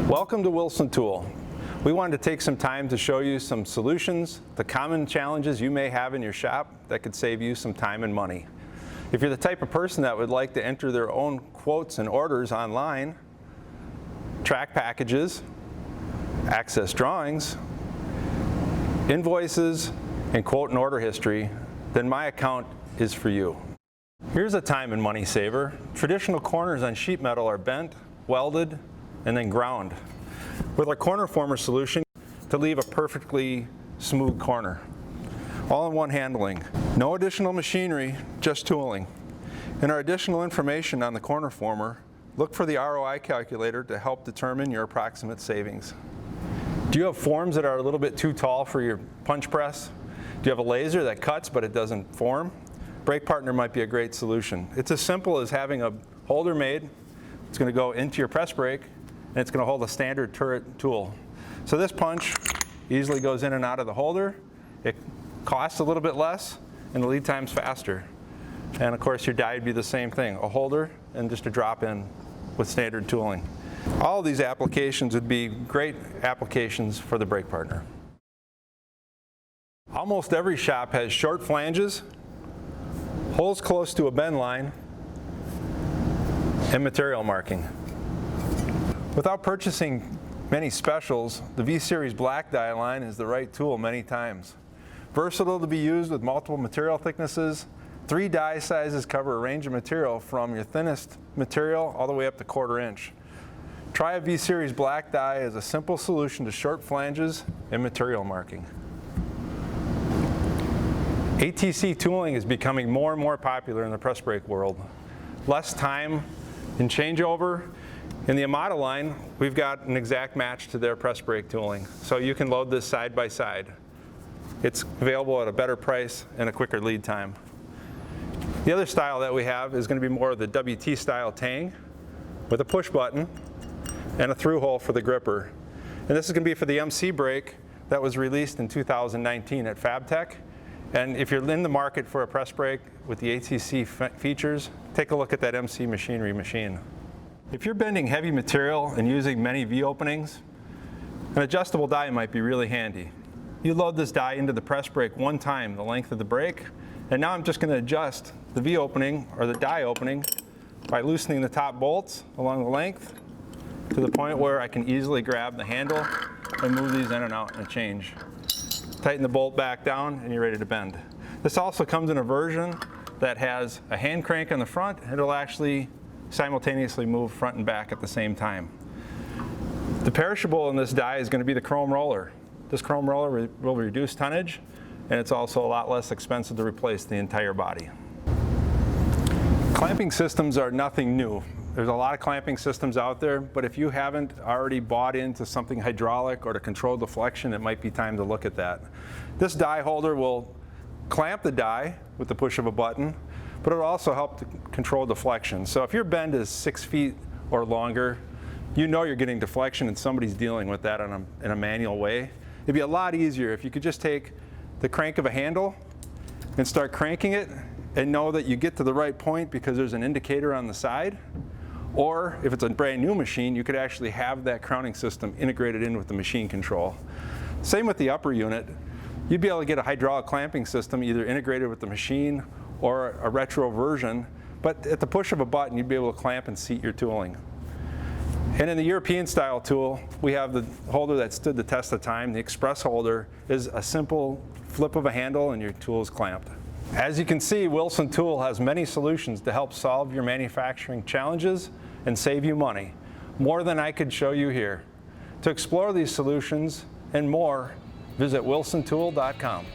Welcome to Wilson Tool. We wanted to take some time to show you some solutions to common challenges you may have in your shop that could save you some time and money. If you're the type of person that would like to enter their own quotes and orders online, track packages, access drawings, invoices, and quote and order history, then my account is for you. Here's a time and money saver. Traditional corners on sheet metal are bent, welded, and then ground. With our Cornerformer solution, to leave a perfectly smooth corner. All in one handling. No additional machinery, just tooling. In our additional information on the Cornerformer, look for the ROI calculator to help determine your approximate savings. Do you have forms that are a little bit too tall for your punch press? Do you have a laser that cuts but it doesn't form? Brake Partner might be a great solution. It's as simple as having a holder made. It's going to go into your press brake, and it's going to hold a standard turret tool. So this punch easily goes in and out of the holder. It costs a little bit less, and the lead time's faster. And of course, your die would be the same thing, a holder and just a drop in with standard tooling. All of these applications would be great applications for the Brake Partner. Almost every shop has short flanges, holes close to a bend line, and material marking. Without purchasing many specials, the V-Series black die line is the right tool many times. Versatile to be used with multiple material thicknesses, 3 die sizes cover a range of material from your thinnest material all the way up to 1/4 inch. Try a V-Series black die as a simple solution to short flanges and material marking. ATC tooling is becoming more and more popular in the press brake world. Less time in changeover. In the Amada line, we've got an exact match to their press brake tooling, so you can load this side by side. It's available at a better price and a quicker lead time. The other style that we have is going to be more of the WT style tang with a push button and a through hole for the gripper. And this is going to be for the MC brake that was released in 2019 at FabTech. And if you're in the market for a press brake with the ATC features, take a look at that MC machinery machine. If you're bending heavy material and using many V-openings, an adjustable die might be really handy. You load this die into the press brake one time, the length of the brake, and now I'm just going to adjust the V-opening or the die opening by loosening the top bolts along the length to the point where I can easily grab the handle and move these in and out in a change. Tighten the bolt back down and you're ready to bend. This also comes in a version that has a hand crank on the front, and it'll actually simultaneously move front and back at the same time. The perishable in this die is going to be the chrome roller. This chrome roller will reduce tonnage, and it's also a lot less expensive to replace the entire body. Clamping systems are nothing new. There's a lot of clamping systems out there, but if you haven't already bought into something hydraulic or to control deflection, it might be time to look at that. This die holder will clamp the die with the push of a button, but it'll also help to control deflection. So if your bend is 6 feet or longer, you know you're getting deflection and somebody's dealing with that in a manual way. It'd be a lot easier if you could just take the crank of a handle and start cranking it and know that you get to the right point because there's an indicator on the side. Or if it's a brand new machine, you could actually have that crowning system integrated in with the machine control. Same with the upper unit. You'd be able to get a hydraulic clamping system either integrated with the machine or a retro version, but at the push of a button, you'd be able to clamp and seat your tooling. And in the European style tool, we have the holder that stood the test of time. The Express holder is a simple flip of a handle and your tool is clamped. As you can see, Wilson Tool has many solutions to help solve your manufacturing challenges and save you money, more than I could show you here. To explore these solutions and more, visit wilsontool.com.